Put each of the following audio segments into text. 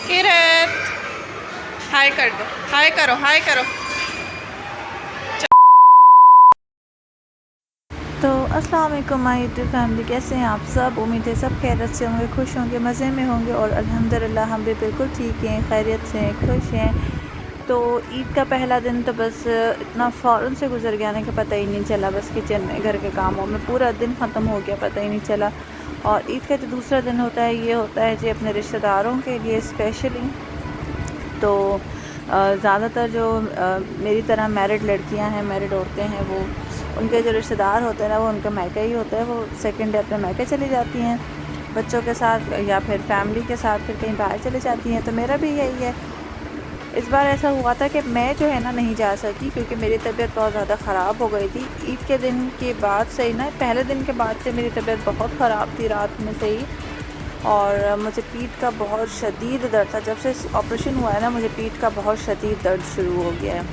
किरत हाय कर दो, हाय करो, हाय करो। तो अस्सलाम वालेकुम माय यूट्यूब फैमिली, कैसे हैं आप सब। उम्मीद है सब खैरियत से होंगे, खुश होंगे, मज़े में होंगे और अल्हम्दुलिल्लाह हम भी बिल्कुल ठीक हैं, खैरियत से हैं, खुश हैं। तो ईद का पहला दिन तो बस इतना फ़ौरन से गुजर गया ना कि पता ही नहीं चला। बस किचन में, घर के कामों में पूरा दिन ख़त्म हो गया, पता ही नहीं चला। और ईद का जो दूसरा दिन होता है, ये होता है जी अपने रिश्तेदारों के लिए स्पेशली। तो ज़्यादातर जो मेरी तरह मैरिड लड़कियां हैं, मैरिड औरतें हैं, वो उनके जो रिश्तेदार होते हैं ना, वो उनका मायका ही होता है। वो सेकंड डे अपने मायके चली जाती हैं बच्चों के साथ या फिर फैमिली के साथ, फिर कहीं बाहर चली जाती हैं। तो मेरा भी यही है। इस बार ऐसा हुआ था कि मैं जो है ना नहीं जा सकी, क्योंकि मेरी तबीयत बहुत ज़्यादा ख़राब हो गई थी। ईद के दिन के बाद से ही ना, पहले दिन के बाद से मेरी तबीयत बहुत ख़राब थी, रात में से ही। और मुझे पीठ का बहुत शदीद दर्द था। जब से ऑपरेशन हुआ है ना, मुझे पीठ का बहुत शदीद दर्द शुरू हो गया है।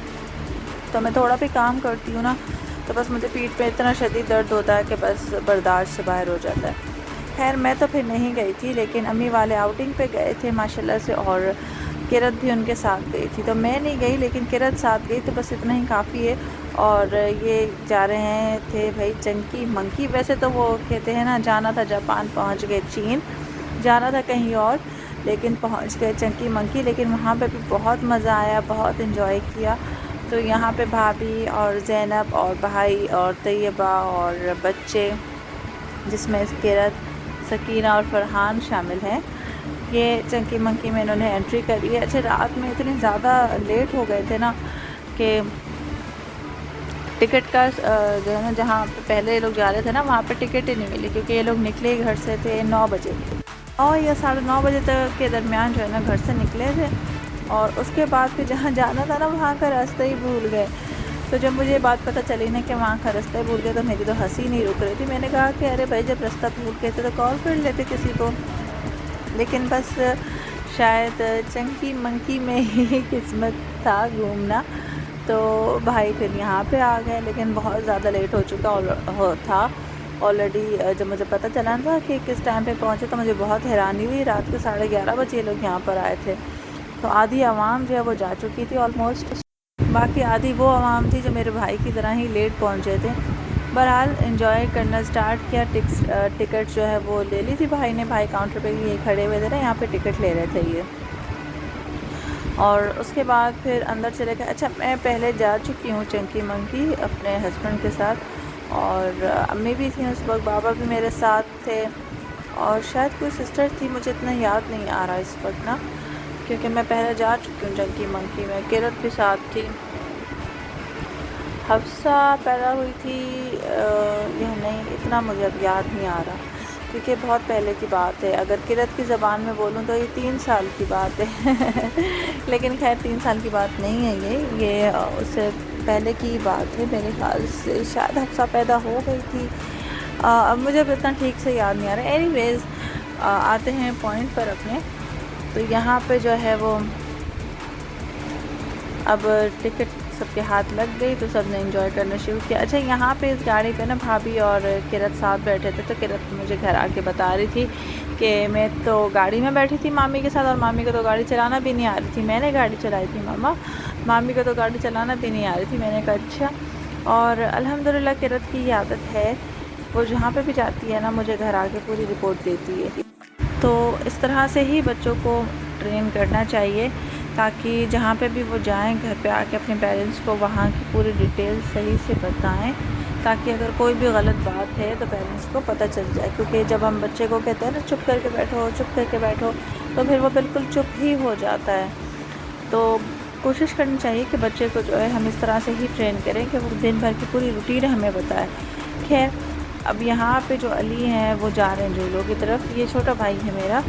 तो मैं थोड़ा भी काम करती हूँ ना, तो बस मुझे पीठ पे इतना शदीद दर्द होता है कि बस बर्दाश्त से बाहर हो जाता है। खैर मैं तो फिर नहीं गई थी, लेकिन अम्मी वाले आउटिंग पे गए थे माशाल्लाह से, और किरत भी उनके साथ गई थी। तो मैं नहीं गई, लेकिन किरत साथ गई, तो बस इतना ही काफ़ी है। और ये जा रहे हैं थे भाई चंकी मंकी। वैसे तो वो कहते हैं ना, जाना था जापान, पहुँच गए चीन, जाना था कहीं और, लेकिन पहुंच गए चंकी मंकी। लेकिन वहाँ पे भी बहुत मज़ा आया, बहुत इन्जॉय किया। तो यहाँ पे भाभी और ज़ैनब और भाई और तैयबा और बच्चे, जिसमें किरत, सकीना और फरहान शामिल हैं, ये चंकी मंकी में इन्होंने एंट्री करी है। अच्छा, रात में इतने ज़्यादा लेट हो गए थे ना कि टिकट का जो है ना, जहाँ पे पहले लोग जा रहे थे ना, वहाँ पे टिकट ही नहीं मिली, क्योंकि ये लोग निकले घर से थे 9 बजे, और या 9:30 बजे तक के दरमियान जो है ना घर से निकले थे। और उसके बाद फिर जहाँ जाना था ना, वहाँ का रास्ता ही भूल गए। तो जब मुझे ये बात पता चली ना कि वहाँ का रास्ता ही भूल गए, तो मेरी तो हंसी नहीं रुक रही थी। मैंने कहा कि अरे भाई, जब रास्ता भूल गए थे तो कॉल कर लेते किसी को। लेकिन बस शायद चंकी मंकी में ही किस्मत था घूमना। तो भाई फिर यहाँ पे आ गए, लेकिन बहुत ज़्यादा लेट हो चुका था ऑलरेडी। जब मुझे पता चला था कि किस टाइम पे पहुँचे, तो मुझे बहुत हैरानी हुई। रात के 11:30 बजे लोग यहाँ पर आए थे। तो आधी आवाम जो है वो जा चुकी थी ऑलमोस्ट, बाकी आधी वो आवाम थी जो मेरे भाई की तरह ही लेट पहुँचे थे। बहरहाल एंजॉय करना स्टार्ट किया। टिकट जो है वो ले ली थी भाई ने। भाई काउंटर पे ये खड़े हुए थे ना, यहाँ पे टिकट ले रहे थे ये। और उसके बाद फिर अंदर चले गए। अच्छा, मैं पहले जा चुकी हूँ चंकी मंकी अपने हस्बैंड के साथ, और अम्मी भी थी उस वक्त, बाबा भी मेरे साथ थे, और शायद कोई सिस्टर थी, मुझे इतना याद नहीं आ रहा इस वक्त ना, क्योंकि मैं पहले जा चुकी हूँ चंकी मंकी में। किरत भी साथ थी। हफ्सा पैदा हुई थी या नहीं, इतना मुझे अब याद नहीं आ रहा, क्योंकि बहुत पहले की बात है। अगर किरत की ज़बान में बोलूँ तो ये 3 साल की बात है लेकिन खैर 3 साल की बात नहीं है ये उससे पहले की बात है मेरे ख्याल से। शायद हफ्सा पैदा हो गई थी। अब मुझे अब इतना ठीक से याद नहीं आ रहा। एनीवेज़, आते हैं पॉइंट पर अपने। तो यहाँ पे जो है वो, अब टिकट सबके हाथ लग गई, तो सब ने एंजॉय करना शुरू किया। अच्छा, यहाँ पे इस गाड़ी पे ना भाभी और किरत साथ बैठे थे। तो किरत मुझे घर आके बता रही थी कि मैं तो गाड़ी में बैठी थी मामी के साथ, और मामी को तो गाड़ी चलाना भी नहीं आ रही थी। मैंने गाड़ी चलाई थी मामा, मामी को तो गाड़ी चलाना भी नहीं आ रही थी। मैंने कहा अच्छा। और अल्हम्दुलिल्लाह किरत की आदत है, वो जहाँ पे भी जाती है ना, मुझे घर आके पूरी रिपोर्ट देती है। तो इस तरह से ही बच्चों को ट्रेन करना चाहिए, ताकि जहाँ पे भी वो जाएं, घर पे आके अपने पेरेंट्स को वहाँ की पूरी डिटेल सही से बताएं, ताकि अगर कोई भी गलत बात है तो पेरेंट्स को पता चल जाए। क्योंकि जब हम बच्चे को कहते हैं ना चुप करके बैठो, चुप करके बैठो, तो फिर वो बिल्कुल चुप ही हो जाता है। तो कोशिश करनी चाहिए कि बच्चे को जो है हम इस तरह से ही ट्रेन करें कि वो दिन भर की पूरी रूटीन हमें बताए। खैर, अब यहाँ पे जो अली हैं वो जा रहे हैं झूलों की तरफ। ये छोटा भाई है मेरा,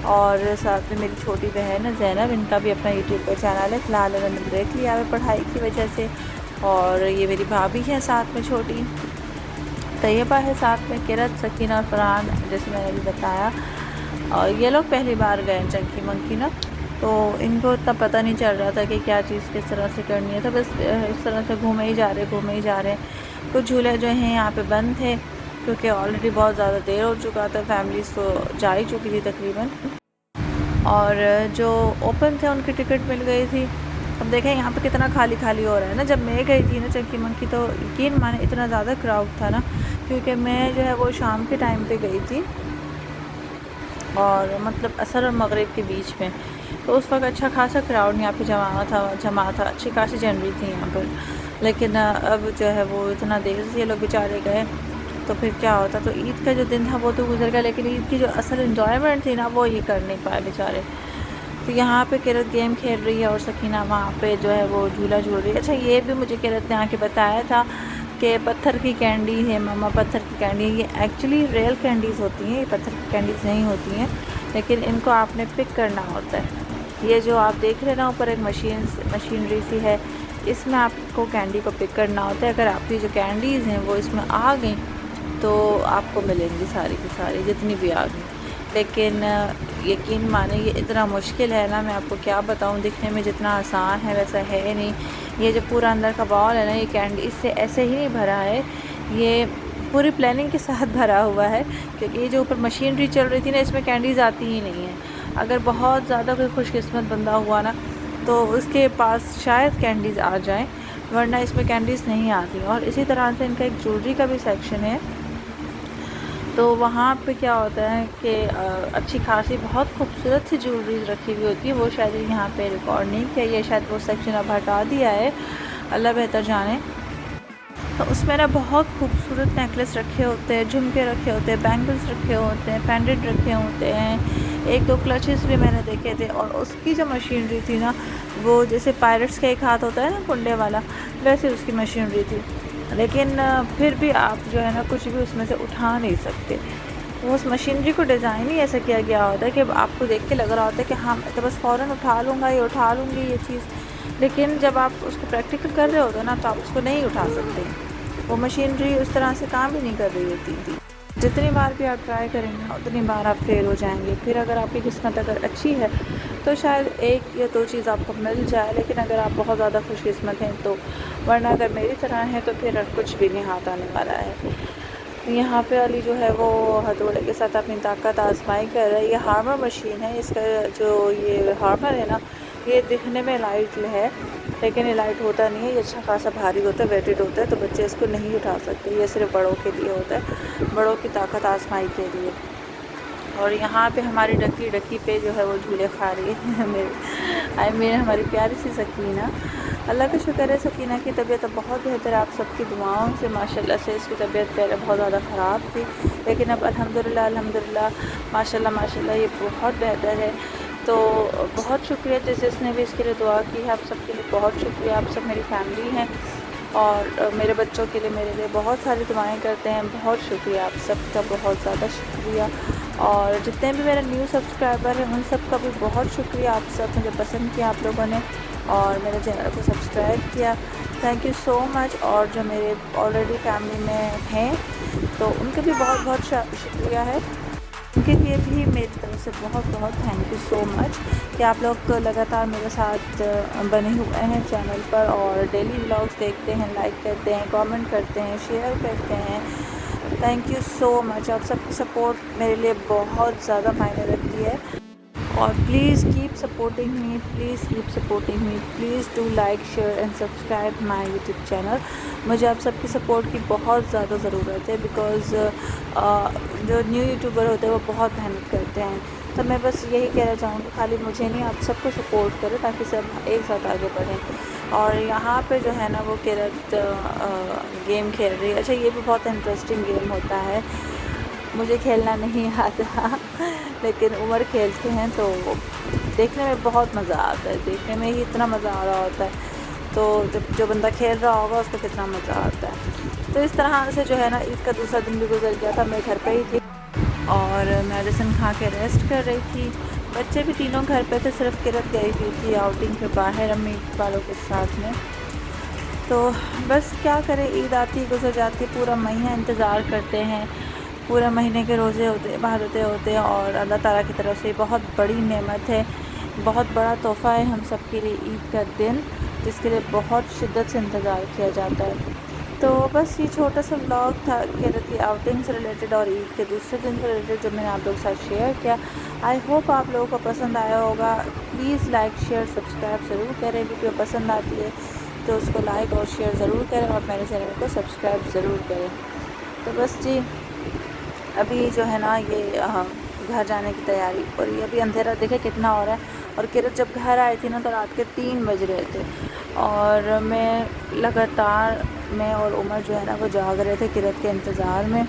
और साथ में मेरी छोटी बहन है ज़ैनब, इनका भी अपना यूट्यूब पर चैनल है। फ़िलहाल इन्होंने ब्रेक लिया है पढ़ाई की वजह से। और ये मेरी भाभी है साथ में छोटी, तैयबा है साथ में, किरत, सकीना और फरहान, जैसे मैंने अभी बताया। और ये लोग पहली बार गए चंकी मंकी ना, तो इनको इतना पता नहीं चल रहा था कि क्या चीज़ किस तरह से करनी है। तो बस इस तरह से घूमे ही जा रहे, घूमे ही जा रहे। कुछ झूले जो हैं यहाँ पे बंद थे, क्योंकि ऑलरेडी बहुत ज़्यादा देर हो चुका था, फैमिलीज़ तो जा ही चुकी थी तकरीबन। और जो ओपन थे उनकी टिकट मिल गई थी। अब देखें यहाँ पे कितना खाली खाली हो रहा है ना। जब मैं गई थी ना चंकी मंकी तो यकीन माने इतना ज़्यादा क्राउड था ना, क्योंकि मैं जो है वो शाम के टाइम पे गई थी और मतलब असर और मगरिब के बीच में, तो उस वक्त अच्छा खासा क्राउड यहाँ पे जमा था, अच्छी खासी जनवरी थी यहाँ पर। लेकिन अब जो है वो इतना देर से ये लोग बेचारे गए तो फिर क्या होता। तो ईद का जो दिन था वो तो गुजर गया, लेकिन ईद की जो असल इन्जॉयमेंट थी ना वो ये कर नहीं पाए बेचारे। तो यहाँ पे किरत गेम खेल रही है और सकीना वहाँ पे जो है वो झूला झूल रही है। अच्छा ये भी मुझे किरत ने आके बताया था कि पत्थर की कैंडी है मामा, पत्थर की कैंडी है। ये एक्चुअली रियल कैंडीज़ होती हैं, ये पत्थर की कैंडीज़ नहीं होती हैं, लेकिन इनको आपने पिक करना होता है। ये जो आप देख रहे हैं ना ऊपर एक मशीनरी सी है, इसमें आपको कैंडी को पिक करना होता है। अगर आपकी जो कैंडीज़ हैं वो इसमें आ गई तो आपको मिलेंगी सारी की सारी जितनी भी आ गई। लेकिन यकीन माने ये इतना मुश्किल है ना, मैं आपको क्या बताऊँ। दिखने में जितना आसान है वैसा है नहीं। ये जो पूरा अंदर का बॉल है ना, ये कैंडी इससे ऐसे ही नहीं भरा है, ये पूरी प्लानिंग के साथ भरा हुआ है। क्योंकि ये जो ऊपर मशीनरी चल रही थी ना, इसमें कैंडीज़ आती ही नहीं है। अगर बहुत ज़्यादा कोई खुशकिस्मत बंदा हुआ ना तो उसके पास शायद कैंडीज़ आ जाएँ, वरना इसमें कैंडीज़ नहीं आती। और इसी तरह से इनका एक ज्वेलरी का भी सेक्शन है, तो वहाँ पे क्या होता है कि अच्छी खासी बहुत खूबसूरत सी ज्वेलरीज रखी हुई होती है। वो शायद यहाँ पे रिकॉर्ड नहीं किया, ये शायद वो सेक्शन अब हटा दिया है, अल्लाह बेहतर जाने। तो उसमें ना बहुत खूबसूरत नेकलेस रखे होते हैं, झुमके रखे होते हैं, बैंगल्स रखे होते हैं, पेंडेंट रखे होते हैं, एक दो क्लचेस भी मैंने देखे थे। और उसकी जो मशीनरी थी ना, वो जैसे पायलट्स का एक हाथ होता है ना कुंडे वाला, वैसे उसकी मशीनरी थी। लेकिन फिर भी आप जो है ना कुछ भी उसमें से उठा नहीं सकते। वो उस मशीनरी को डिज़ाइन ही ऐसा किया गया होता है कि आपको देख के लग रहा होता है कि हाँ मैं तो बस फ़ौरन उठा लूँगा, ये उठा लूँगी ये चीज़। लेकिन जब आप उसको प्रैक्टिकल कर रहे होते हो ना तो आप उसको नहीं उठा सकते। वो मशीनरी उस तरह से काम ही नहीं कर रही होती थी। जितनी बार भी आप ट्राई करेंगे ना उतनी बार आप फेल हो जाएंगे। फिर अगर आपकी किस्मत अगर अच्छी है तो शायद एक या दो चीज़ आपको मिल जाए, लेकिन अगर आप बहुत ज़्यादा खुशकिस्मत हैं तो, वरना अगर मेरी तरह है तो फिर कुछ भी नहीं हाथ आने वाला है। यहाँ पे अली जो है वो हथौड़े के साथ अपनी ताकत आजमाई कर रहा है। ये हार्मर मशीन है, इसका जो ये हार्मर है ना, ये दिखने में लाइट है लेकिन ये लाइट होता नहीं है, ये अच्छा खासा भारी होता है, वेटेड होता है, तो बच्चे इसको नहीं उठा सकते। ये सिर्फ बड़ों के लिए होता है, बड़ों की ताकत आजमाई के लिए। और यहाँ पे हमारी डकी पे जो है वो झूले खा रही है मेरे हमारी प्यारी सी सकीना। अल्लाह का शुक्र है सकीना की तबीयत अब बहुत बेहतर है। आप सबकी दुआओं से माशाल्लाह से इसकी तबीयत पहले बहुत ज़्यादा ख़राब थी, लेकिन अब अल्हम्दुलिल्लाह माशाल्लाह ये बहुत बेहतर है। तो बहुत शुक्रिया जिसने भी इसके लिए दुआ की है, आप सबके लिए बहुत शुक्रिया। आप सब मेरी फैमिली हैं और मेरे बच्चों के लिए मेरे लिए बहुत सारी दुआएं करते हैं। बहुत शुक्रिया आप सबका, बहुत ज़्यादा शुक्रिया। और जितने भी मेरे न्यू सब्सक्राइबर हैं उन सब का भी बहुत शुक्रिया। आप सब मुझे पसंद किया आप लोगों ने और मेरे चैनल को सब्सक्राइब किया, थैंक यू सो मच। और जो मेरे ऑलरेडी फैमिली में हैं तो उनका भी बहुत बहुत शुक्रिया है, उनके लिए भी मेरी तरफ से बहुत बहुत थैंक यू सो मच कि आप लोग लगातार मेरे साथ बने हुए हैं चैनल पर और डेली व्लॉग्स देखते हैं, लाइक करते हैं, कमेंट करते हैं, शेयर करते हैं। Thank you so much. आप सबकी सपोर्ट मेरे लिए बहुत ज़्यादा मायने रखती है और please keep supporting me, please keep supporting me, please do like share and subscribe my YouTube channel. मुझे आप सबकी सपोर्ट की बहुत ज़्यादा ज़रूरत है बिकॉज़ जो न्यू यूट्यूबर होते हैं वो बहुत मेहनत करते हैं। तो मैं बस यही कहना चाहूँगी खाली मुझे नहीं, आप सबको सपोर्ट करें ताकि सब एक साथ आगे बढ़ें। और यहाँ पे जो है ना वो किरत गेम खेल रही है। अच्छा ये भी बहुत इंटरेस्टिंग गेम होता है, मुझे खेलना नहीं आता लेकिन उमर खेलते हैं तो देखने में बहुत मज़ा आता है, देखने में ही इतना मज़ा आ रहा होता है। तो जब जो बंदा खेल रहा होगा उसको कितना मज़ा आता है। तो इस तरह से जो है ना ईद का दूसरा दिन भी गुजर गया था। मैं घर पे ही थी और मेडिसिन खा के रेस्ट कर रही थी। बच्चे भी तीनों घर पे थे, सिर्फ किरत गई हुई थी आउटिंग के बाहर अम्मी वालों के साथ में। तो बस क्या करें, ईद आती गुजर जाती, पूरा महीना इंतज़ार करते हैं, पूरे महीने के रोज़े होते इबादतें होते हैं और अल्लाह ताला की तरफ से बहुत बड़ी नेमत है, बहुत बड़ा तोहफ़ा है हम सब के लिए ईद का दिन, जिसके लिए बहुत शिद्दत से इंतज़ार किया जाता है। तो बस ये छोटा सा व्लॉग था किरत की आउटिंग से रिलेटेड और ईद के दूसरे दिन से रिलेटेड जो मैंने आप लोगों के साथ शेयर किया। आई होप आप लोगों को पसंद आया होगा। प्लीज़ लाइक शेयर सब्सक्राइब ज़रूर करें, वीडियो पसंद आती है तो उसको लाइक और शेयर ज़रूर करें और मेरे चैनल को सब्सक्राइब ज़रूर करें। तो बस जी अभी जो है ना ये घर जाने की तैयारी हो रही है। अभी अंधेरा देखे कितना हो रहा है। और किरत जब घर आई थी ना तो रात के 3 बज रहे थे और मैं लगातार मैं और उमर जो है ना वो जाग रहे थे किरत के इंतज़ार में।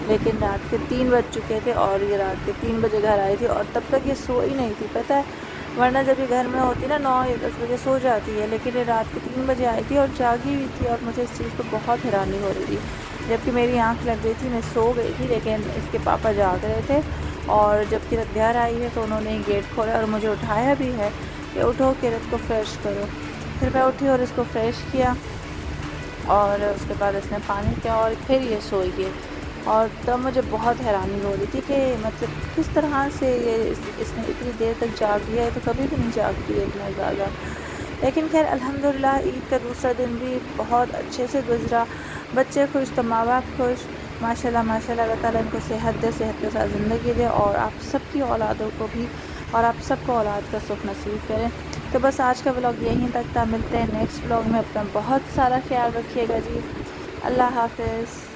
लेकिन रात के 3 बज चुके थे और ये रात के 3 बजे घर आई थी और तब तक ये सो ही नहीं थी, पता है। वरना जब ये घर में होती ना 9 या 10 बजे सो जाती है, लेकिन ये रात के 3 बजे आई थी और जागी हुई थी और मुझे इस चीज़ पर बहुत हैरानी हो रही थी। जबकि मेरी आँख लग गई थी, मैं सो गई थी, लेकिन इसके पापा जाग रहे थे। और जब किरत घर आई है तो उन्होंने गेट खोला और मुझे उठाया भी है कि उठो किरत को फ़्रेश करो। फिर मैं उठी और इसको फ़्रेश किया और उसके बाद इसने पानी पिया और फिर ये सोई गई। और तब मुझे बहुत हैरानी हो रही थी कि मतलब किस तरह से ये इसने इतनी देर तक जाग लिया है, तो कभी भी नहीं जागती है इतना ज़्यादा। लेकिन खैर अल्हम्दुलिल्लाह ईद का दूसरा दिन भी बहुत अच्छे से गुज़रा। बच्चे खुश तो माँ बाप खुश। माशाल्लाह माशाल्लाह, अल्लाह ताला इनको सेहत दे, सेहत के साथ ज़िंदगी दे और आप सबकी औलादों को भी और आप सबको औलाद का सुख नसीब करें। तो बस आज का व्लॉग यहीं तक था। मिलते हैं नेक्स्ट व्लॉग में। अपना बहुत सारा ख्याल रखिएगा जी। अल्लाह हाफ़िज़।